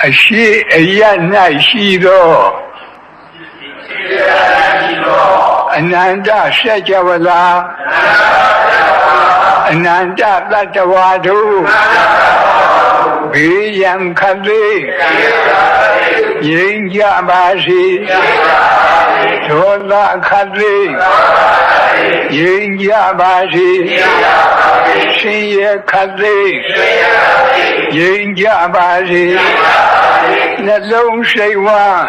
အရှိအယ၌ရှိသောအနန္တစัจ java လာအနန္တတတ္တဝါတို့ဘေးရန်ခတ်သိငြိမ်းကြပါစေဒေါသခတ်သိငြိမ်းကြပါစေရှင်ရခတ်သိငြိမ်းကြပါစေနှလုံးစိတ်ဝမ်း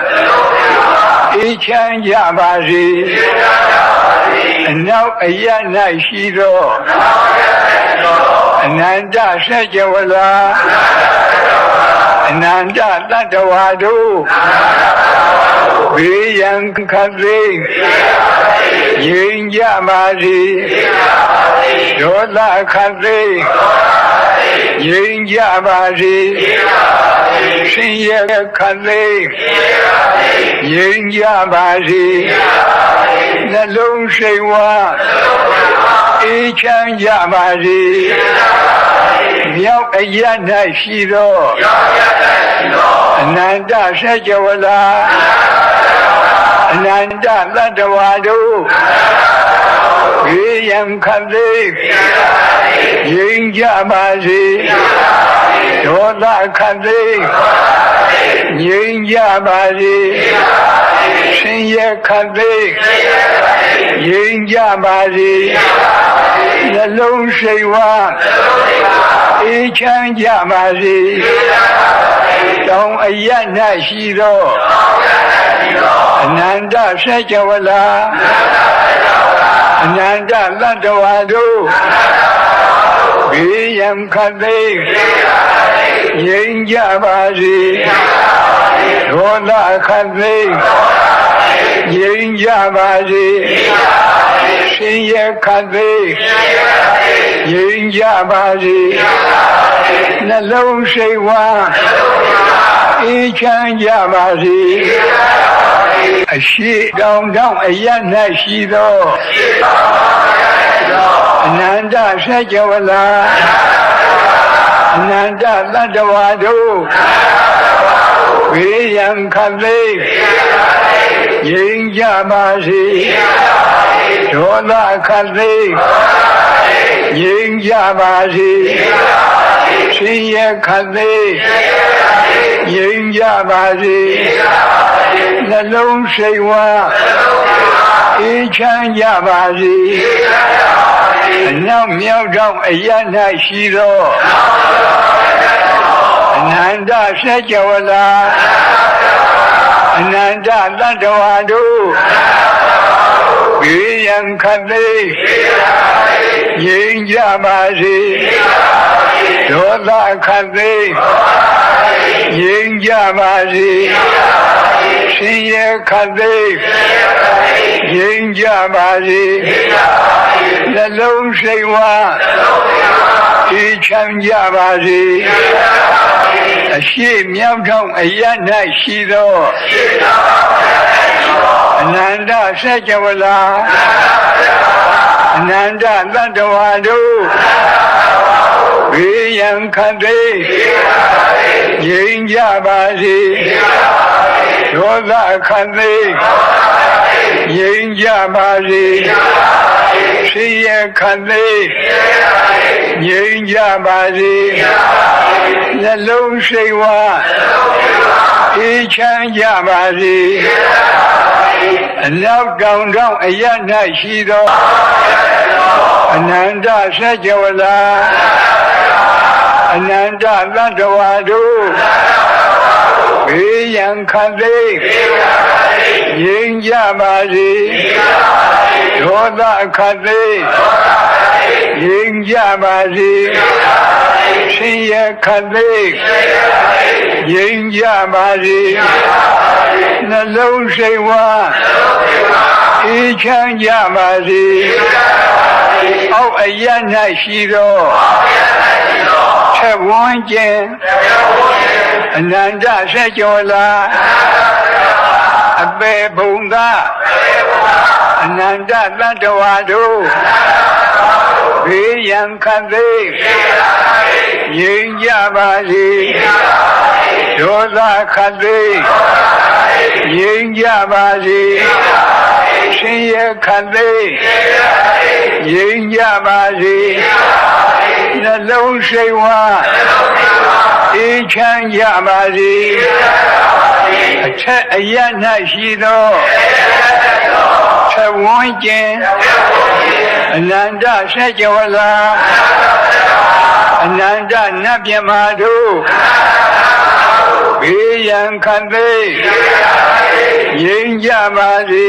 အေးချမ်းကြပါစေအနောက်အရ၌ရှိသောအနန္တစัจ java လာအနန္တတတ္တဝါတို့ဘေးရန်ခတ်သိငြိမ်းကြပါစေဒေါသခတ်သိငြိမ်းကြပါစေရှင်ရခတ်သိငြိမ်းကြပါစေနှလုံးစိတ်ဝမ်းအေးချမ်းကြပါစေမြောက်အရ၌ရှိသောအနန္တစัจ java လာအနန္တတတ္တဝါတို့ဘေးရန်ခတ်သိငြိမ်းကြပါစေဒေါသခတ်သိငြိမ်းကြပါစေရှင်ရခတ်သိငြိမ်းကြပါစေနှလုံးစိတ်ဝမ်းအေးချမ်းကြပါစေတောင်အရ၌ရှိသောအနန္တစัจ java လာအနန္တတတ္တဝါတို့ဘေးရန်ခတ်သိငြိမ်းကြပါစေဒေါသခတ်သိငြိမ်းကြပါစေရှင်ရခတ်သိငြိမ်းကြပါစေနှလုံးစိတ်ဝမ်းအေးချမ်းကြပါစေအရှိတောင်တောင်အရ၌ရှိသောအနန္တစัจ java လာအနန္တတတ္တဝါတို့ဘေးရန်ခတ်သိငြိမ်းကြပါစေဒေါသခတ်သိငြိမ်းကြပါစေရှင်ရခတ်သိငြိမ်းကြပါစေနှလုံးစိတ်ဝမ်းအေးချမ်းကြပါစေအနောက်မြောက်တောင်အရ၌ရှိသောအနန္တစัจ java လာအနန္တတတ္တဝါတို့ဘေးရန်ခတ်သိငြိမ်းကြပါစေဒေါသခတ်သိငြိမ်းကြပါစေရှင်ရခတ်သိငြိမ်းကြပါစေနှလုံးစိတ်ဝမ်းအေးချမ်းကြပါစေအရှိမြောက်ထောင်အရ၌ရှိသောအနန္တစัจ java လာအနန္တတတ္တဝါတို့ဘေးရန်ခတ်သိငြိမ်းကြပါစေဒေါသခတ်သိငြိမ်းကြပါစေရှင်ရခတ်သိငြိမ်းကြပါစေနှလုံးစိတ်ဝမ်းအေးချမ်းကြပါစေအနောက်တောင်တောင်အရ၌ရှိသောအနန္တစัจ java လာအနန္တတတ္တဝါတို့ဘေးရန်ခတ်သိငြိမ်းကြပါစေဒေါသခတ်သိငြိမ်းကြပါစေရှင်ရခတ်သိငြိမ်းကြပါစေနှလုံးစိတ်ဝမ်းအေးချမ်းကြပါစေအောက်အရ၌ရှိသောထက်ဝန်းကျင်အနန္တစัจ java လာအပေဘုံသာအနန္တတတ္တဝါတို့ဘေးရန်ခတ်သိငြိမ်းကြပါစေ ဒေါသခတ်သိငြိမ်းကြပါစေရှင်ရဲ့ခတ်သိငြိမ်းကြပါစေနှလုံးစိတ်ဝမ်းအေးချမ်းကြပါစေအထက်အရ၌ရှိသောသဝန်းကျင်အနန္တဆက်ကြဝဠာအနန္တနတ်မြမာတို့ဘေးရန်ခတ်သိငြိမ်းကြပါစေ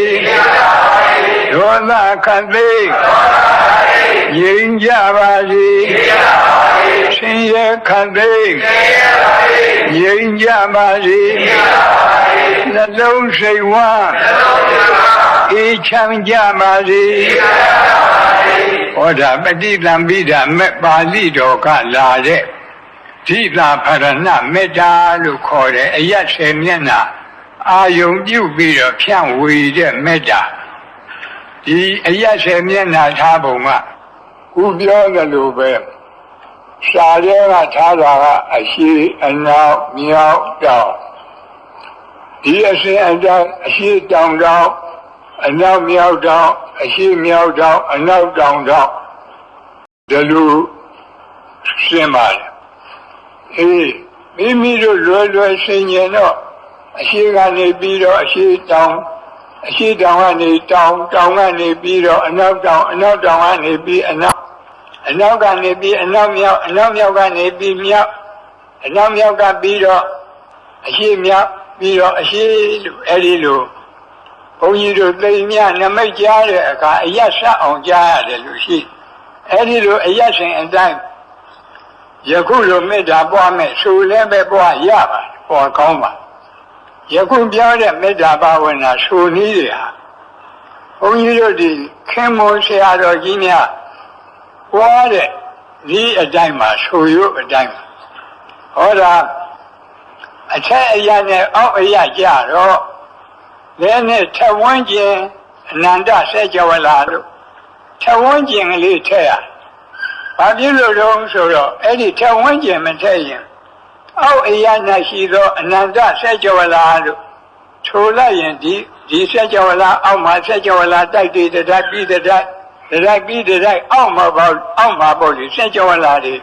ဒေါသခတ်သိငြိမ်းကြပါစေရှင်ရဲ့ခတ်သိငြိမ်းကြပါစေနှလုံးစိတ်ဝမ်းအေးချမ်းကြပါစေဟောဒါပฏิသံပိဒမဲ့ပါဠိတော်ကလာတဲ့ဓိတာဖရဏမေတ္တာလို့ခေါ်တဲ့အယတ်ဆယ်မျက်နှာအာယုံပြုပြီးတော့ဖြန့်ဝေတဲ့မေတ္တာဒီအယတ်ဆယ်မျက်နှာထားပုံကခုပြောသလိုပဲရှားရဲကထားတာကအရှိအနောက်မြောက်တောင်ဒီအစဉ်အတိုင်းအရှိတောင်တောင်အနောက်မြောက်တောင်အရှိမြောက်တောင်အနောက်တောင်တောင်ဒီလိုရှင်းပါတယ်မိမိတို့လွယ်ဆင်ញင်တော့အရှိကနေပြီးတော့အရှိတောင်ကနေတောင်ကနေပြီးတော့အနောက်တောင်ကနေပြီးအနောက်ကနေပြီးအနောက်မြောက်ကနေပြီးမြောက်အနောက်မြောက်ကပြီးတော့အရှိမြောက်ပြီးတော့အရှိလို့အဲဒီလိုဘုန်းကြီးတို့သိမြနမိတ်ကြားတဲ့အခါအယတ်ဆက်အောင်ကြားရတယ်လို့ရှိအဲဒီလိုအယတ်ရှင်အတိုင်းယခုလိုမေတ္တာပွားမယ်ဆိုလည်းပဲပွားရပါတယ်ပေါ်ကောင်းပါယခုပြောတဲ့မေတ္တာဘာဝနာဆိုနည်းတွေဟာဘုန်းကြီးတို့ဒီခင်မောဆရာတော်ကြီးများပွားတဲ့ဒီအတိုင်းမှာဆိုရုပ်အတိုင်းမှာဟောတာအထက်အရာနဲ့အောက်အရာကြတော့လည်းနဲ့ထဝန်းကျင်အနန္တဆက်ကြဝဠာတို့ထဝန်းကျင်ကလေးထည့်ရဘာဖြစ်လို့တော့ဆိုတော့အဲ့ဒီထဝန်းကျင်မထည့်ရင်အောက်အရာ၌ရှိသောအနန္တဆက်ကြဝဠာတို့ထိုလိုက်ရင်ဒီဆက်ကြဝဠာအောက်မှာဆက်ကြဝဠာတိုက်တည်တိုက်ပြီးတိုက်အောက်မှာပေါ့လေဆက်ကြဝဠာတွေ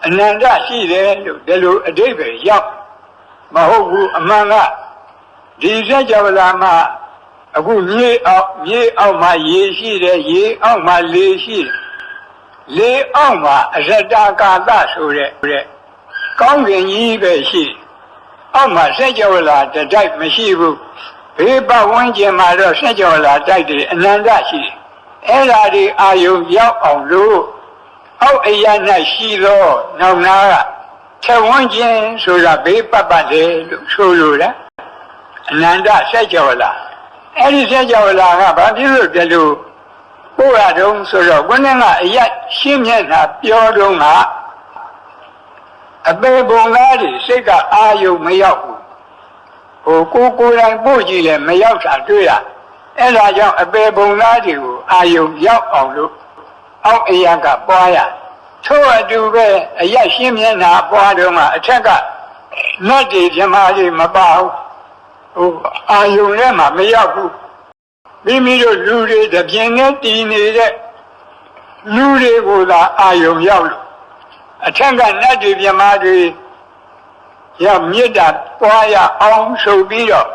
အနန္တရှိတယ်လို့ဒီလိုအဓိပ္ပာယ်ရောက်မဟုတ်ဘူးအမှန်ကဒီဆက်ကြဝဠာမှာအခုမြေအောက်မှာရေရှိတယ်ရေအောက်မှာလေရှိတယ်လေအောက်မှာအရတကာသဆိုတဲ့ကောင်းကင်ကြီးပဲရှိအောက်မှာဆက်ကြဝဠာတိုက်မရှိဘူးဘေးပတ်ဝန်းကျင်မှာတော့ဆက်ကြဝဠာတိုက်တယ်အနန္တရှိတယ်အဲ့ဓာဒီအာယုရောက်အောင်လို့အောက်အရာ၌ရှိသောနောက်နာကထဝန်းကျင်ဆိုတာဘေးပတ်လေလို့ဆိုလိုတာအနန္တဆက်ကြဝဠာအဲ့ဒီဆက်ကြဝဠာကဘာဖြစ်လို့ဒီလိုပို့ရတုံးဆိုတော့ဘုန်းကအရာရှင်းမျက်နှာပြောတုံးကအပေပုံသားတွေစိတ်ကအာယုမရောက်ဘူးကိုယ်တိုင်ပို့ကြည့်လဲမရောက်တာတွေ့ရအဲ့ဒါကြောင့်အပေပုံသားတွေကိုအာယုရောက်အောင်လို့အောက်အရာကပွားရထို့အတူပဲအရာရှင်းမျက်နှာပွားတုံးကအထက်ကနတ်တွေမြမာတွေမပါဘူးအာယုထဲမှာမရောက်ဘူးမိမိတို့လူတွေတပြင်းနဲ့တည်နေတဲ့လူတွေကိုသာအာယုရောက်လို့အထက်ကနတ်တွေမြမာတွေရမြစ်တာပွားရအောင်ဆိုပြီးတော့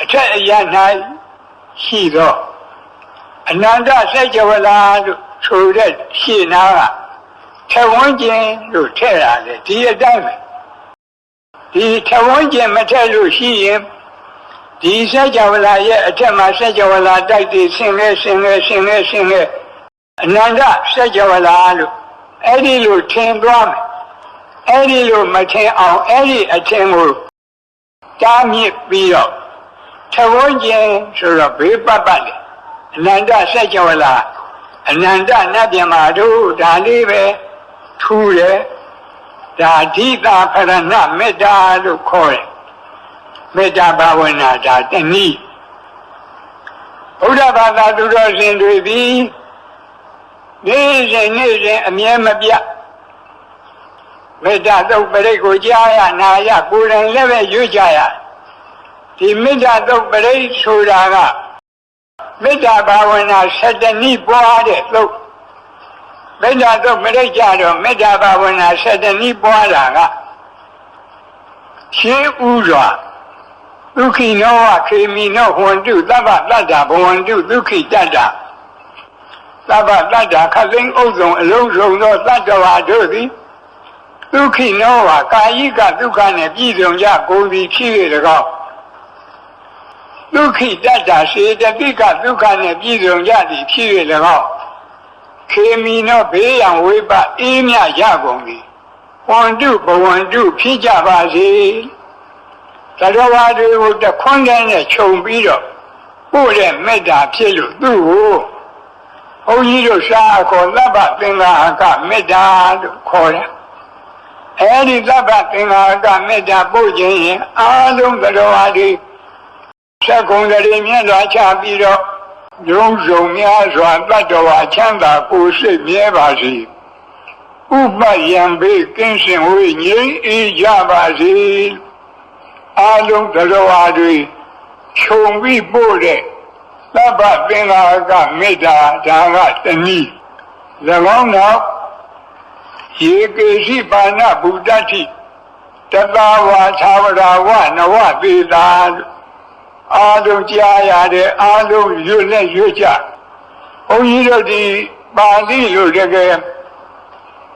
အထက်အရာ၌ရှိသောအနန္တဆက်ကြဝဠာလို့ဆိုတဲ့ရှင်းနာကထဝန်းကျင်လို့ထည့်ရတယ်ဒီအတိုင်းပဲဒီထဝန်းကျင်မထည့်လို့ရှိရင်ဒီဆက်ကြဝဠာရဲ့အထက်မှာဆက်ကြဝဠာတိုက်တည်ဆင်းလဲအနန္တဆက်ကြဝဠာလို့အဲ့ဒီလိုထင်သွားမယ်အဲ့ဒီလိုမထင်အောင်အဲ့ဒီအထင်ကိုတားမြစ်ပြီးတော့ထဝန်းကျင်ဆိုတော့ဘေးပတ်လေအနန္တဆက်ကြဝဠာအနန္တနတ်မြမာတို့ဒါလေးပဲထူတယ်ဒါဓိတာဖရဏမေတ္တာလို့ခေါ်တယ်မေတ္တာဘာဝနာဒါတနည်းဘုရားဘာသာသူတော်ရှင်တွေပြီးနေ့စဉ်အမြဲမပြတ် မေတ္တာသုတ်ပရိတ်ကိုကြားရနာရကိုယ်တိုင်လည်းပဲရွတ်ကြရဒီမေတ္တာသုတ်ပရိတ်ဆိုတာကမေတ္တာဘာဝနာ7 နည်းပွားတဲ့သုတ်မေတ္တာသုတ်ပရိတ်ကြတော့မေတ္တာဘာဝနာ7 နည်းပွားတာကရှင်းဥစွာဒုက္ခိနောဝခေမိနောဟွန္တုသဗ္ဗတတ္တဘဝန္တုဒုက္ခိတတ္တသဗ္ဗတတ္တခသိန်းဥစ္စုံအလုံးစုံသောတတ္တဝါတို့သည်ဒုက္ခိနောဝကာယိကဒုက္ခနှင့်ပြည့်စုံကြကုန်သည်ဖြစ်၍၎င်းဒုက္ခိတတ္တစေတသိကဒုက္ခနှင့်ပြည့်စုံကြသည်ဖြစ်၍၎င်းခေမိနောဘေးရန်ဝိပအေးမြရကုန်သည်ဟွန္တုဘဝန္တုဖြစ်ကြပါစေသတ္တဝါတွေကိုတခွန်းတည်းနဲ့ခြုံပြီးတော့ပို့တဲ့မေတ္တာဖြစ်လို့သူ့ကိုဘုန်းကြီးတို့ရှားခေါ်သဗ္ဗသင်္ဃာကမေတ္တာလို့ခေါ်တယ်အဲဒီသဗ္ဗသင်္ဃာကမေတ္တာပို့ခြင်းရင်အားလုံးသတ္တဝါတွေဆက်ကုန်တွေမြတ်စွာချပြီးတော့ယုံစုံများစွာတတ္တဝါချမ်းသာကိုယ်စိတ်မြဲပါစေဥပယံဘေးကင်းစင်ဝေးငြိမ်းအေးကြပါစေအားလုံးသတ္တဝါတွေခြုံပြီးပို့တဲ့သဗ္ဗသင်္ဃာကမေတ္တာဒါကတနည်း၎င်းနောက်ယေကေရှိပါဏဗုဒ္ဓတိတတဝါသာဝရဝနဝသေတာအားလုံးကြားရတဲ့အားလုံးရွတ်နဲ့ရွတ်ကြဘုန်းကြီးတို့ဒီပါဠိလိုတကယ်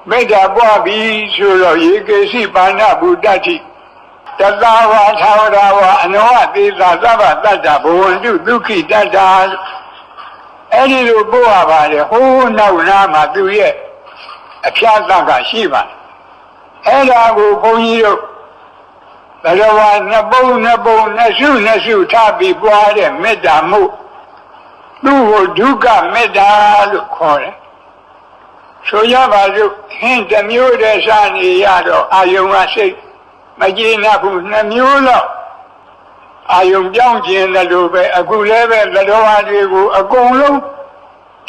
မေတ္တာပွားပြီးဆိုတော့ယေကေရှိပါဏဗုဒ္ဓတိတတဝါသာဝရဝအနဝသေတာသဗ္ဗတတ္တဘဝန္တုဒုက္ခိတတ္တအဲ့ဒီလိုပို့ရပါတယ်ဟိုးနောက်နားမှာသူရဲ့အဖျားသက်ကရှိပါတယ်အဲ့ဒါကိုဘုန်းကြီးတို့ဘဂဝါနှစ်ပုံနှစ်စုထားပြီးပွားတဲ့မေတ္တာမှုသူ့ကိုဒုက္ခမေတ္တာလို့ခေါ်တယ်ဆိုရပါစို့ဟင်းတစ်မျိုးတည်းစားနေရတော့အာယုံကစိတ်မကျေနပ်ဘူး2 မျိုးလောက်အာယုံပြောင်းခြင်းလို့ပဲအခုလည်းပဲသတ္တဝါတွေကိုအကုန်လုံး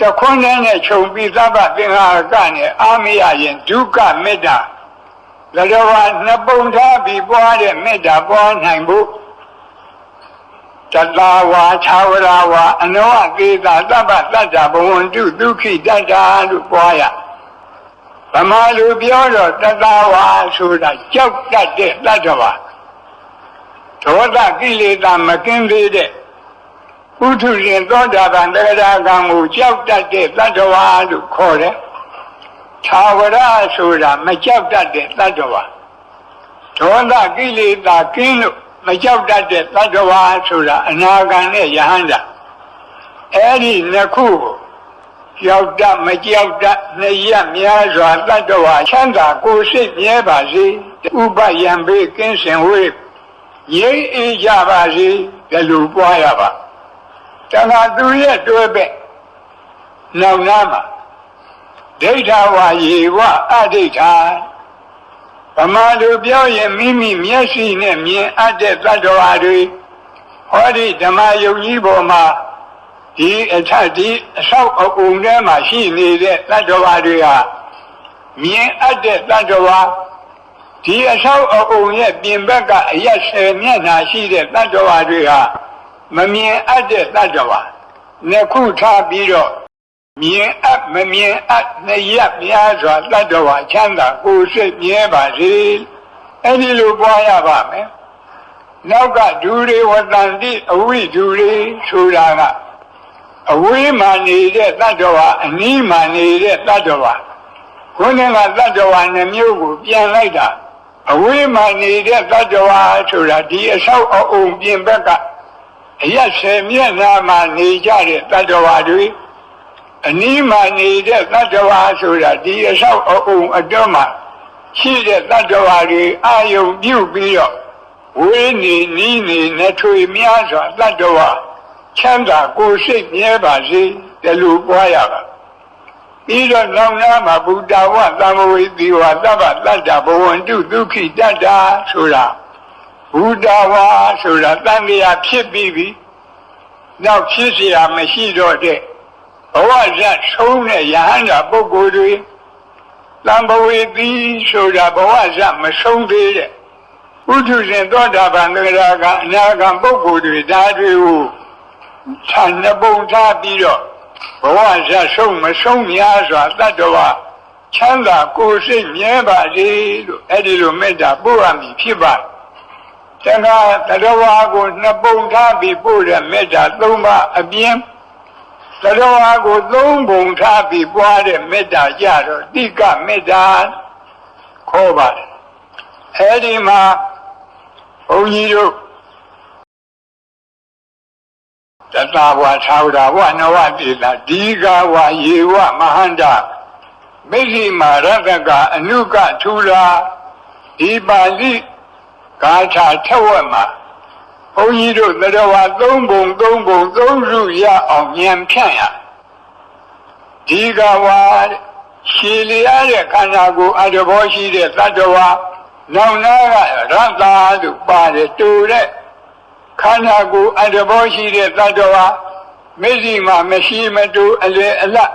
တခွန်းနဲ့ခြုံပြီးသဗ္ဗသင်္ဃာကနဲ့အာမရရင်ဒုက္ခမေတ္တာသတ္တဝါနှစ်ပုံထားပြီးပွားတဲ့မေတ္တာပွားနိုင်ဖို့တတဝါသာဝရဝအနဝသေတာသဗ္ဗတတ္တဘဝန္တုဒုက္ခိတတ္တလို့ပွားရဗမာလူပြောတော့တတဝါဆိုတာကြောက်တတ်တဲ့တတ္တဝါဒေါသကိလေသာမကင်းသေးတဲ့ပုထုရှင်သောတာပန်တရားကံကိုကြောက်တတ်တဲ့တတ္တဝါလို့ခေါ်တယ်သာဝရဆိုတာမကြောက်တတ်တဲ့တတ္တဝါဒေါသကိလေသာကင်းလို့မကြောက်တတ်တဲ့တတ္တဝါဆိုတာအနာဂံနဲ့ယဟန္တာအဲ့ဒီနှစ်ခုကိုကြောက်တတ်မကြောက်တတ်နှစ်ရများစွာတတ္တဝါချမ်းသာကိုယ်စိတ်မြဲပါစေဥပယံဘေးကင်းစင်ဝေးငြိမ်းအေးကြပါစေဒီလိုပွားရပါတခါသူရဲ့တွဲပဲ့နောက်နားမှာဒိဋ္ဌဝါယေဝအဋိဋ္ဌာဗမာလူပြောရင်မိမိမျက်စိနဲ့မြင်အပ်တဲ့သတ္တဝါတွေဟောဒီဓမ္မယုံကြီးပေါ်မှာဒီအထက်ဒီအဆောက်အအုံထဲမှာရှိနေတဲ့သတ္တဝါတွေဟာမြင်အပ်တဲ့သတ္တဝါဒီအဆောက်အအုံရဲ့ပြင်ဘက်ကအရက်10 မျက်နှာရှိတဲ့သတ္တဝါတွေဟာမမြင်အပ်တဲ့သတ္တဝါနှစ်ခုထားပြီးတော့မြင်အပ်မမြင်အပ်နှစ်ရပ်များစွာတတ္တဝါချမ်းသာကိုယ်စိတ်မြဲပါစေအဲ့ဒီလိုပွားရပါမယ်နောက်ကဒူတွေဝတ္တန်တိအဝိဒူတွေဆိုတာကအဝေးမှနေတဲ့တတ္တဝါအနီးမှနေတဲ့တတ္တဝါခုနကတတ္တဝါနှမျိုးကိုပြန်လိုက်တာအဝေးမှနေတဲ့တတ္တဝါဆိုတာဒီအဆောက်အအုံပြင်ဘက်ကအရက်10 မျက်နှာမှနေကြတဲ့တတ္တဝါတွေအနီးမှနေတဲ့သတ္တဝါဆိုတာဒီအဆောက်အအုံအတွင်းမှာရှိတဲ့သတ္တဝါတွေအာယုံပြုပြီးတော့ဝေးနေနီးနေနှထွေများစွာသတ္တဝါချမ်းသာကိုယ်စိတ်မြဲပါစေဒီလိုပွားရပါပြီးတော့နောက်နာမှာဘုဒ္ဓဝသံဝေတိဝသဗ္ဗတတ္တဘဝန္တုဒုက္ခိတတ္တဆိုတာဘုဒ္ဓဝါဆိုတာတန်မြာဖြစ်ပြီးပြီနောက်ဖြစ်เสียမရှိတော့တဲ့ဘဝဇတ်ဆုံးတဲ့ယဟန္တာပုဂ္ဂိုလ်တွေ တံဘဝေတိဆိုတာဘဝဇမဆုံးသေးတဲ့ဥထုရှင်သောတာပန်သဂရာကအနာဂံပုဂ္ဂိုလ်တွေဒါတွေကိုဌာနပုံထားပြီးတော့ဘဝဇဆုံးမဆုံးများစွာတတ္တဝါချမ်းသာကိုယ်စိတ်မြဲပါစေလို့အဲ့ဒီလိုမေတ္တာပို့ရမည်ဖြစ်ပါတယ်တခါတတ္တဝါကိုနှစ်ပုံထားပြီးပို့တဲ့မေတ္တာ၃ပါးအပြင်တတ္တဝါကို၃ပုံထားပြီးပွားတဲ့မေတ္တာကြတော့တိကမေတ္တာခေါ်ပါတယ်အဲ့ဒီမှာဘုန်းကြီးတို့တတဝါသာဝရဝနဝတိလာဒီဃဝါယေဝမဟန္တာမိစ္ဆိမာရတကအနုကထူလာဒီပါဠိဂါထာထက်ဝက်မှာဘုန်းကြီးတို့တတဝါ၃ပုံ၃စုရအောင်ဉာဏ်ဖြန့်ရဒီဃဝါရှည်လျားတဲ့ခန္ဓာကိုယ်အတ္တဘောရှိတဲ့တတ္တဝါနောက်နာကရတ္တာလို့ပါတယ်တူတဲ့ခန္ဓာကိုယ်အတ္တဘောရှိတဲ့တတ္တဝါမျက်စိမှာမရှိမတူအလေအလတ်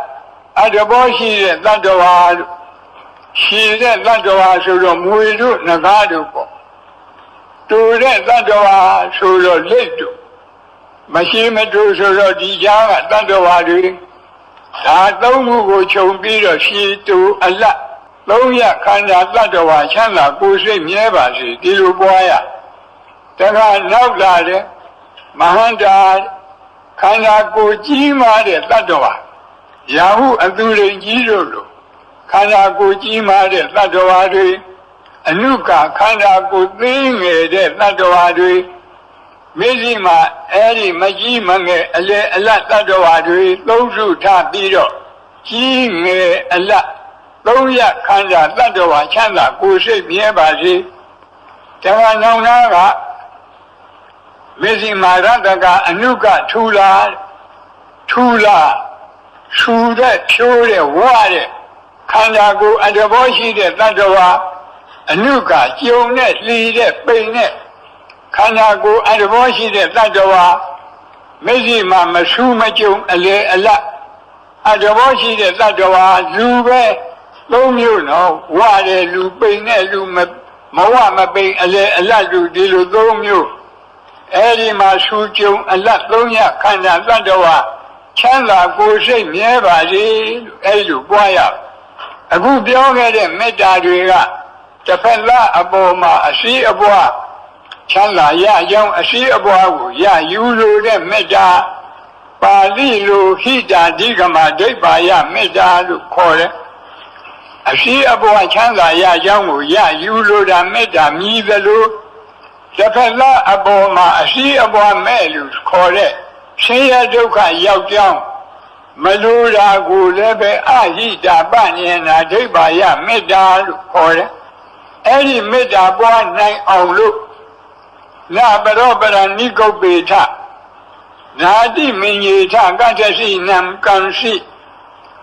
အတ္တဘောရှိတဲ့တတ္တဝါလို့ရှိတဲ့တတ္တဝါဆိုတော့မွေတို့ငကားတို့ပေါ့တူတဲ့တတ္တဝါဆိုတော့လက်တို့မရှိမတူဆိုတော့ဒီကြားကတတ္တဝါတွေဒါသုံးခုကိုခြုံပြီးတော့ရှိတူအလတ်သုံးရခန္ဓာတတ္တဝါချမ်းသာကိုယ်စိတ်မြဲပါစေဒီလိုပွားရတခါနောက်လာတဲ့မဟန္တာခန္ဓာကိုယ်ကြီးမားတဲ့တတ္တဝါရာဟုအသူရိန်ကြီးတို့လိုခန္ဓာကိုယ်ကြီးမားတဲ့တတ္တဝါတွေအနုကခန္ဓာကိုယ်သေးငယ်တဲ့တတ္တဝါတွေမျက်စိမှာအဲ့ဒီမကြီးမငယ်အလေအလတ်တတ္တဝါတွေသုံးစုထားပြီးတော့ကြီးငယ်အလတ်သုံးရခန္ဓာတတ္တဝါချမ်းသာကိုယ်စိတ်မြဲပါစေတခါနောက်နာကမျက်စိမှာရတ္တကအနုကထူလာထူတဲ့ဖြိုးတဲ့ဝါတဲ့ခန္ဓာကိုယ်အတ္တဘောရှိတဲ့တတ္တဝါအနုကကျုံနဲ့လှီတဲ့ပိန်နဲ့ခန္ဓာကိုယ်အတ္တဘောရှိတဲ့တတ္တဝါမျက်စိမှာမဆူးမကြုံအလေအလတ်အတ္တဘောရှိတဲ့တတ္တဝါလူပဲသုံးမျိုးနော်ဝါတဲ့လူပိန်တဲ့လူမဝမပိန်အလေအလတ်လူဒီလိုသုံးမျိုးအဲ့ဒီမှာဆူကြုံအလတ်သုံးရခန္ဓာတတ္တဝါချမ်းသာကိုယ်စိတ်မြဲပါစေလို့အဲ့လိုပွားရအခုပြောခဲ့တဲ့မေတ္တာတွေကတစ်ဖက်သားအပေါ်မှာအရှိအပွားချမ်းသာရကြောင်းအရှိအပွားကိုရယူလိုတဲ့မေတ္တာပါဠိလိုဟိတာဓိကမဒိဗ္ဗာယမေတ္တာလို့ခေါ်တယ်အရှိအပွားချမ်းသာရကြောင်းကိုရယူလိုတာမေတ္တာမြည်သလိုတစ်ဖက်သားအပေါ်မှာအရှိအပွားမဲ့လို့ခေါ်တဲ့ဆင်းရဲဒုက္ခရောက်ကြောင်းမလိုတာကိုလည်းပဲအဟိတာပဉ္စနာဒိဗ္ဗာယမေတ္တာလို့ခေါ်တယ်အဲ့ဒီမေတ္တာပွားနိုင်အောင်လို့နာပရောပရဏိကုပ္ပေထနာတိမင်္ဂေထကတ္တရှိနံကံရှိ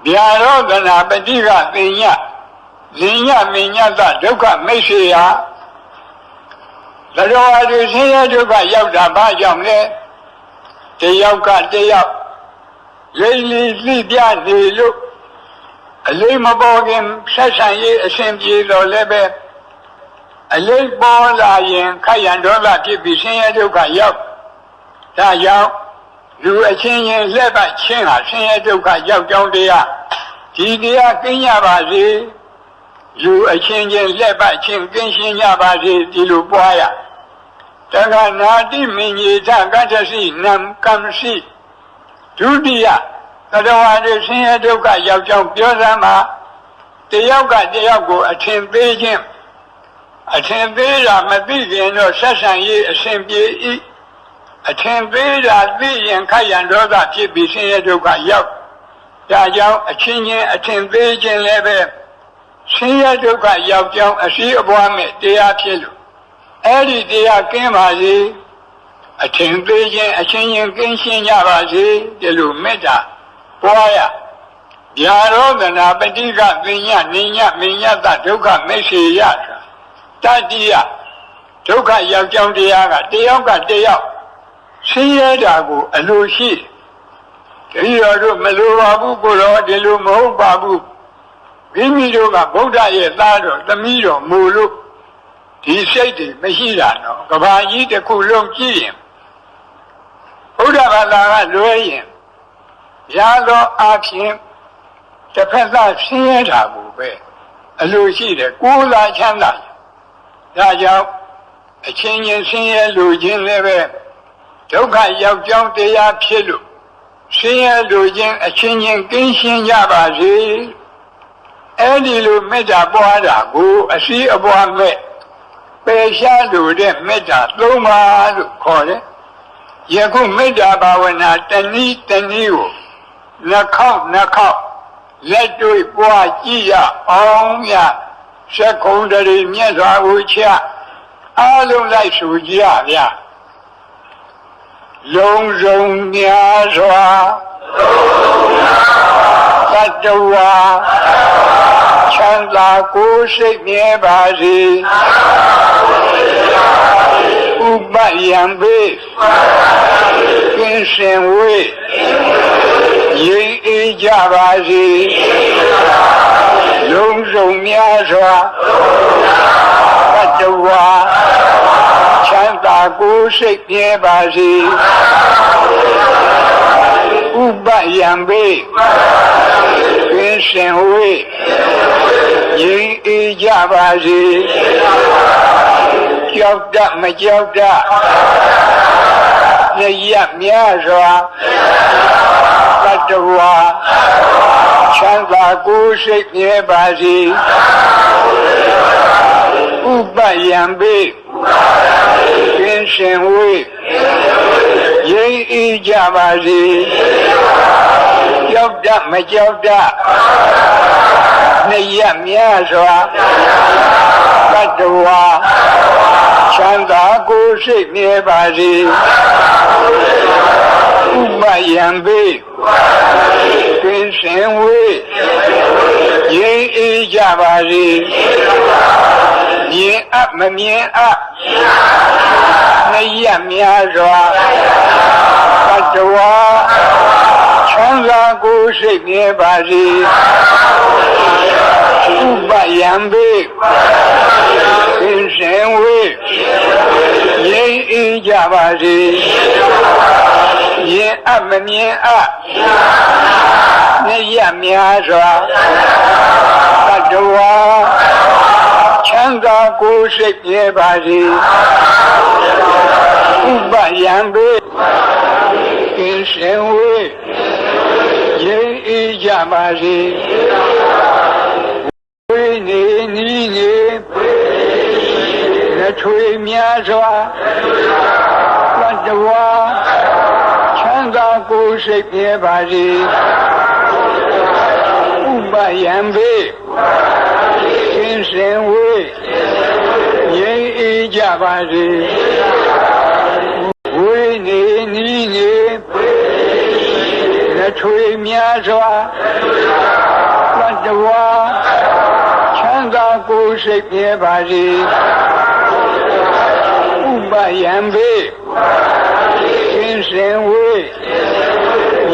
ဗျာရောဒနာပတိကသိညဇိညမညတဒုက္ခမိတ်ဆေယသရောအတုဆင်းရဲဒုက္ခရောက်တာဘာကြောင့်လဲတယောက်ကတယောက်လိမ့်လီသိပြနေလို့အလေးမပေါ်ခင်ဆက်ဆံရေးအစဉ်ပြေတော့လည်းပဲအလေးပေါ်လာရင်ခက်ရန်ဒေါသဖြစ်ပြီးဆင်းရဲဒုက္ခရောက်ဒါကြောင့်လူအချင်းချင်းလက်ပတ်ချင်းဟာဆင်းရဲဒုက္ခရောက်ကြောင်းတရားဒီတရားကင်းကြပါစေလူအချင်းချင်းလက်ပတ်ချင်းကင်းရှင်းကြပါစေဒီလိုပွားရတက္ကနာတိမင်္ဂေထကတ္တရှိနံကံရှိဒုတိယသတ္တဝါတွေဆင်းရဲဒုက္ခရောက်ကြောင်းပြောစမ်းမှာတယောက်ကတယောက်ကိုအထင်သေးခြင်းအထင်သေးတာမသိခင်တော့ဆက်ဆံရေးအစဉ်ပြေ၏အထင်သေးတာသိရင်ခက်ရန်ဒေါသဖြစ်ပြီးဆင်းရဲဒုက္ခရောက်ဒါကြောင့်အချင်းချင်းအထင်သေးခြင်းလည်းပဲဆင်းရဲဒုက္ခရောက်ကြောင်းအရှိအပွားမဲ့တရားဖြစ်လို့အဲ့ဒီတရားကင်းပါစေအထင်သေးခြင်းအချင်းချင်းကင်းရှင်းကြပါစေဒီလိုမေတ္တာပွားရဗျာရောဒနာပတိကသိညနိညမညတဒုက္ခမိတ်ဆေယတတိယဒုက္ခရောက်ကြောင်းတရားကတယောက်ကတယောက်ဆင်းရဲတာကိုအလိုရှိတတိယတို့မလိုပါဘူးကိုယ်တော်ဒီလိုမဟုတ်ပါဘူးမ မိမိတို့ကဗုဒ္ဓရဲ့သားတော်သမီးတော်မူလို့ဒီစိတ်တွေမရှိတာတော့ကဘာကြီးတစ်ခုလုံးကြည့်ရင်ဘုရားဘာသာကလွဲရင်ရသောအဖြစ်တစ်ဖက်သားဆင်းရဲတာကိုပဲအလိုရှိတယ်ကိုယ်သာချမ်းသာဒါကြောင့်အချင်းချင်းဆင်းရဲလိုခြင်းလည်းပဲဒုက္ခရောက်ကြောင်းတရားဖြစ်လို့ဆင်းရဲလိုခြင်းအချင်းချင်းကင်းရှင်းကြပါစေအဲ့ဒီလိုမေတ္တာပွားတာကိုအစည်းအပွားမဲ့ပယ်ရှားလိုတဲ့မေတ္တာသုံးပါလို့ခေါ်တယ်ယခုမေတ္တာဘာဝနာတနည်းကိုနှခေါက်လက်တွေ့ပွားကြည့်ရအောင်ရသက္ကုံတရီမြတ်စွာဘုရားအားလုံးလိုက်ဆိုကြရဗျာလုံးစုံများစွာသတ္တဝါချမ်းသာကိုယ်စိတ်မြဲပါစေဥပယံပေကင်းစင်ဝေးရိပ်အေးကြပါစေလုံးစုံများစွာသတ္တဝါချမ်းသာကိုယ်စိတ်မြဲပါစေဥပယံပေကင်းစင်ဝေးရိပ်အေးကြပါစေကြောက်တတ်မကြောက်တတ်လက်ရများစွာသတ္တဝါချမ်းသာကိုယ်စိတ်မြဲပါစေဥပယံပေကင်းစင်ဝေးရိပ်အေးကြပါစေကြောက်တတ်မကြောက်တတ်လက်ရများစွာသတ္တဝါချမ်းသာကိုယ်စိတ်မြဲပါစေဥပယံပေကင်းစင်ဝေးရိပ်အေးကြပါစေမြင်အပ်မမြင်အပ်နှစ်ရများစွာသတ္တဝါချမ်းသာကိုယ်စိတ်မြဲပါစေဥပယံပေကင်းစင်ဝေးရိပ်အေးကြပါစေမြင်အပ်မမြင်အပ်နှစ်ရများစွာသတ္တဝါချမ်းသာကိုယ်စိတ်မြဲပါစေဥပယံပေကင်းစင်ဝေးရိပ်အေးကြပါစေဝိနေနီးနေလက်ထွေများစွာသတ္တဝါချမ်းသာကိုယ်စိတ်မြဲပါစေဥပယံပေကင်းစင်ဝေးရိပ်အေးကြပါစေဝိနေနီးနေလက်ထွေများစွာသတ္တဝါချမ်းသာကိုယ်စိတ်မြဲပါစေဥပယံပေကင်းစင်ဝေး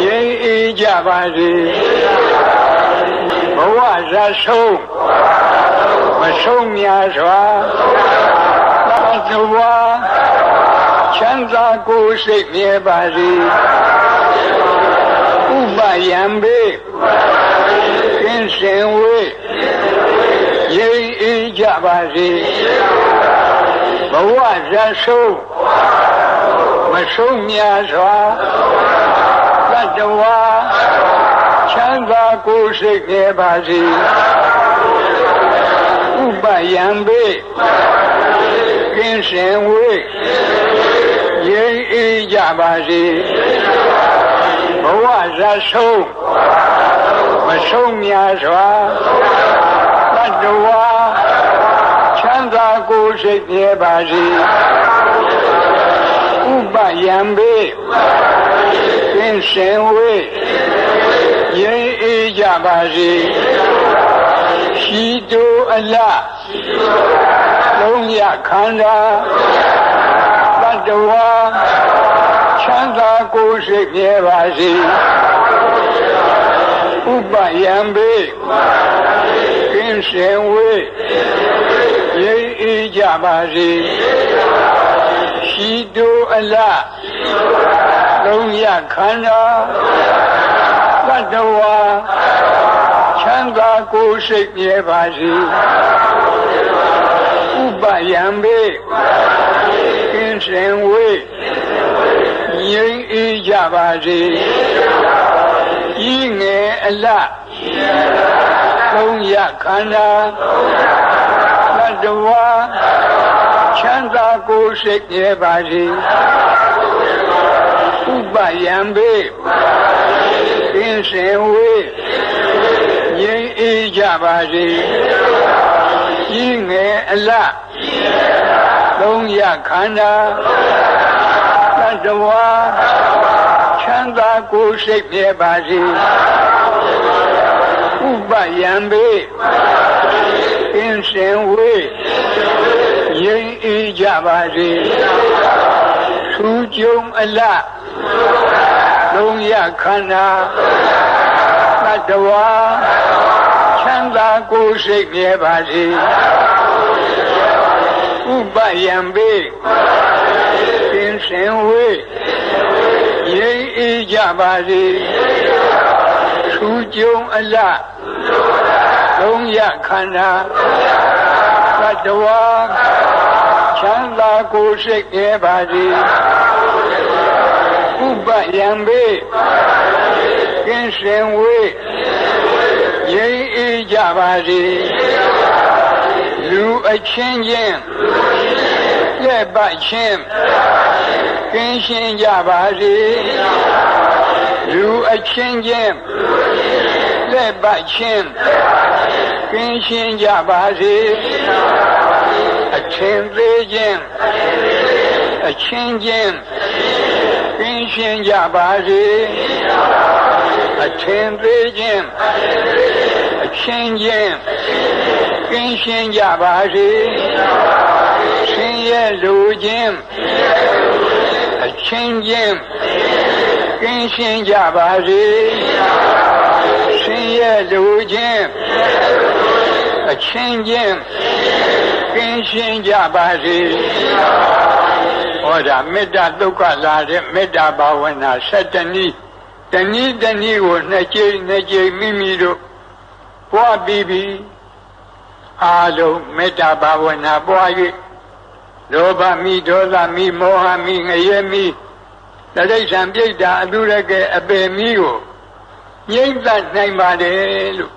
ရိပ်အေးကြပါစေဘဝဇာဆုံးမဆုံးများစွာသတ္တဝါချမ်းသာကိုယ်စိတ်မြဲပါစေဥပယံပေကင်းစင်ဝေးရိပ်အေးကြပါစေဘဝဇာဆုံးမဆုံးများစွာသတ္တဝါချမ်းသာကိုယ်စိတ်မြဲပါစေဥပယံပေကင်းစင်ဝေးရိပ်အေးကြပါစေဘဝဇာဆုံးမဆုံးများစွာသတ္တဝါချမ်းသာကိုယ်စိတ်မြဲပါစေဥပယံပေကင်းစင်ဝေးရိပ်အေးကြပါစေရှိတိုးအလားလုံးရခန္ဓာသတ္တဝါချမ်းသာကိုယ်စိတ်မြဲပါစေဥပယံပေက င်းစင်ဝေးငြိမ်းအေးကြပါစေရှိတိုးအလားလုံးရခန္ဓာတတ္တဝါချမ်းသာကိုယ်စိတ်မြဲပါစေဥပယံဘေကင်းစင်ဝေးငြိမ်းအေးကြပါစေဤငယ်အလားလုံးရခန္ဓာတတ္တဝါချမ်းသာကိုယ်စိတ်မြဲပါစေဥပယံဘေကင်းစင်ဝေးငြိမ်းအေးကြပါစေဤငယ်အလားလုံးရခန္ဓာတတ္တဝါချမ်းသာကိုယ်စိတ်မြဲပါစေဥပယံဘေကင်းစင်ဝေးငြိမ်းအေးကြပါစေထူးကျုံအလားလုံးရခန္ဓာတတ္တဝါချမ်းသာကိုယ်စိတ်မြဲပါစေဥပယံဘေကင်းစင်ဝေးငြိမ်းအေးကြပါစေထူးကျုံအလားလုံးရခန္ဓာတတ္တဝါချမ်းသာကိုယ်စိတ်မြဲပါစေဥပယံဘေကင်းစင်ဝေးငြိမ်းအေးကြပါစေလူအချင်းချင်းလက်ပတ်ချင်းကင်းရှင်းကြပါစေလူအချင်းချင်းလက်ပတ်ချင်းကင်းရှင်းကြပါစေအချင်းသေးချင်းအချင်းချင်းကင်းရှင်းကြပါစေအချင်းသေးချင်းအချင်းချင်းကင်းရှင်းကြပါစေဆင်းရဲလူချင်းအချင်းချင်းကင်းရှင်းကြပါစေဆင်းရဲလူချင်းအချင်းချင်းကင်းရှင်းကြပါစေဟောဒါမေတ္တာဒုက္ခလာတဲ့မေတ္တာဘာဝနာ7နည်းတနည်းကိုနှစ်ကြိမ်မိမိတို့ပွားပြီးအားလုံးမေတ္တာဘာဝနာပွား၍လောဘမိဒေါသမိမောဟမိငရဲမိတတိယံပြိတ္တာအတုရကအပေမိကိုငြိမ့်သက်နိုင်ပါတယ်လို့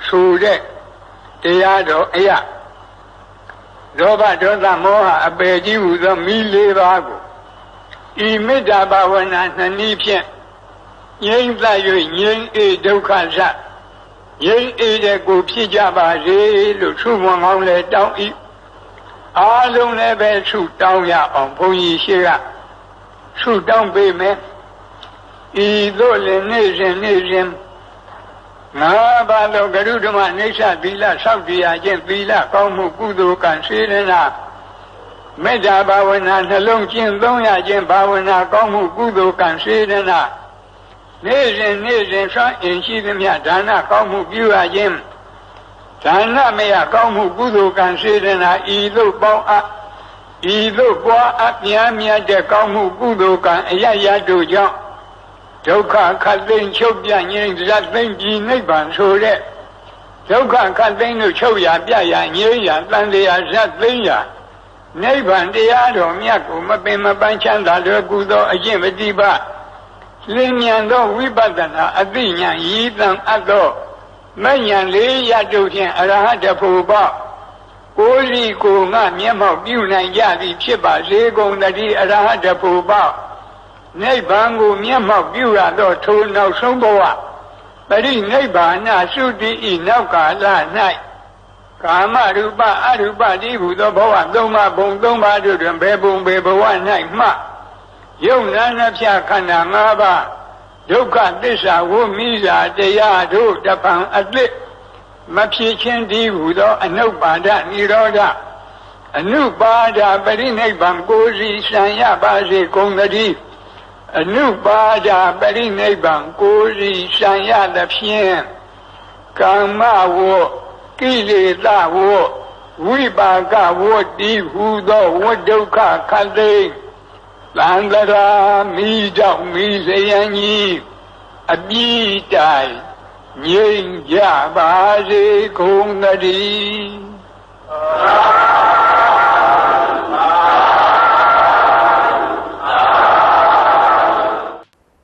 ဆိုတဲ့တရားတော်အရာလောဘဒေါသမောဟအပေကြီးဟူသောမိ4ပါးကိုဤမေတ္တာဘာဝနာ2နည်းဖြင့်ငြိမ့်သက်၍ငြိမ့်အေးဒုက္ခစငြိမ့်အေးတဲ့ကိုဖြစ်ကြပါစေလို့ဆုမွန်ကောင်းလဲတောင်းဤအားလုံးလည်းပဲဆုတောင်းရအောင်ဘုန်းကြီးရှိကဆုတောင်းပေးမယ်ဤသို့လည်းနေ့စဉ်ငါးပါးသောဂရုဓမ္မအိဋ္ဌသီလဆောက်တည်ရခြင်းသီလကောင်းမှုကုသိုလ်ကံစေရနာမေတ္တာဘာဝနာနှလုံးကျင့်သုံးရခြင်းဘာဝနာကောင်းမှုကုသိုလ်ကံစေရနာနေ့စဉ်ဆွမ်းအင်ရှိသမျှဒါနကောင်းမှုပြုရခြင်းဒါနမယကောင်းမှုကုသိုလ်ကံစေရနာဤသို့ပေါင်းအပ်ဤသို့ပွားအပ်မြတ်တဲ့ကောင်းမှုကုသိုလ်ကံအယယတို့ကြောင့်ဒုက္ခခတ်သိမ်းချုပ်ပြငြိမ်းဇတ်သိမ်းပြီးနိဗ္ဗာန်ဆိုတဲ့ဒုက္ခခတ်သိမ်းတို့ချုပ်ရပြရငြိမ်းရတန်တရားဇတ်သိမ်းရနိဗ္ဗာန်တရားတော်မြတ်ကိုမပင်မပန်းချမ်းသာလွယ်ကူသောအကျင့်ပฏิပတ်လင်းမြန်သောဝိပဿနာအသိဉာဏ်ရည်တန်အပ်သောမဉဏ်4ရတို့ဖြင့်အရဟတဖို့ပေါကိုယ်စီကိုငါမျက်မှောက်ပြုနိုင်ကြသည်ဖြစ်ပါစေကုန်သတည်းအရဟတဖို့ပေါနိဗ္ဗာန်ကိုမျက်မှောက်ပြုရသောထိုနောက်ဆုံးဘဝပရိနိဗ္ဗာန်သုတိဤနောက်ကာလ၌ကာမရူပအရူပတိဟုသောဘဝ3ပါးဘုံ3ပါးတို့တွင်ဘယ်ဘုံဘယ်ဘဝ၌မှယုံနာနှဖြခန္ဓာ5ပါးဒုက္ခသစ္စာဝိမိစ္ဆာတရားတို့တပံအသစ်မဖြစ်ခြင်းတည်းဟုသောအနုပါဒနိရောဓအနုပါဒပရိနိဗ္ဗာန်ကိုစီစံရပါစေကုန်သတည်းအနုပါဒပရိနိဗ္ဗာန်ကိုစီစံရသဖြင့်ကာမဝ ကိလေသာဝဝိပါကဝတိဟုသောဝဒုက္ခခတ်သိသံဃာမိကြောင့်မိစယံကြီးအပြည့်တိုင်ငြိမ်ကြပါစေကုန်သတည်း